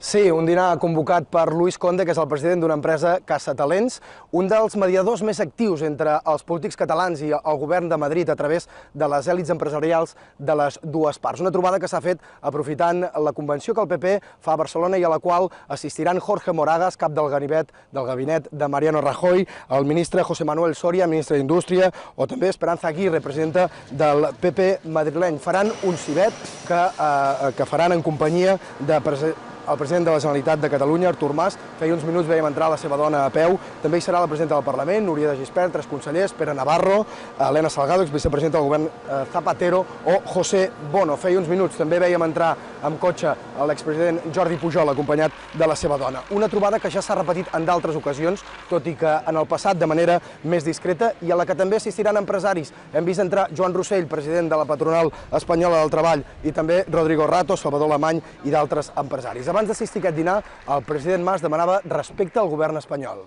Sí, un dinar convocat per Luis Conde, que és el president d'una empresa caçatalents, un dels mediadors més actius entre els polítics catalans i el govern de Madrid a través de les èlits empresarials de les dues parts. Una trobada que s'ha fet aprofitant la convenció que el PP fa a Barcelona i a la qual assistiran Jorge Moragas, cap del gabinet de Mariano Rajoy, el ministre José Manuel Soria, ministre d'Indústria, o també Esperanza Aguirre, presidenta del PP madrileny. Faran un civet que faran en companyia el president de la Generalitat de Catalunya, Artur Mas. Feia uns minuts veiem entrar la seva dona a peu. També hi serà la presidenta del Parlament, Núria de Gispert, 3 consellers, Pere Navarro, Elena Salgado, exvicepresidenta del govern Zapatero, o José Bono. Feia uns minuts també veiem entrar amb cotxe l'expresident Jordi Pujol, acompanyat de la seva dona. Una trobada que ja s'ha repetit en d'altres ocasions, tot i que en el passat de manera més discreta, i a la que també assistiran empresaris. Hem vist entrar Joan Rossell, president de la patronal espanyola del treball, i també Rodrigo Rato, Salvador Alemany i d'altres empresaris. Abans d'assistir a aquest dinar, el president Mas demanava respecte al govern espanyol.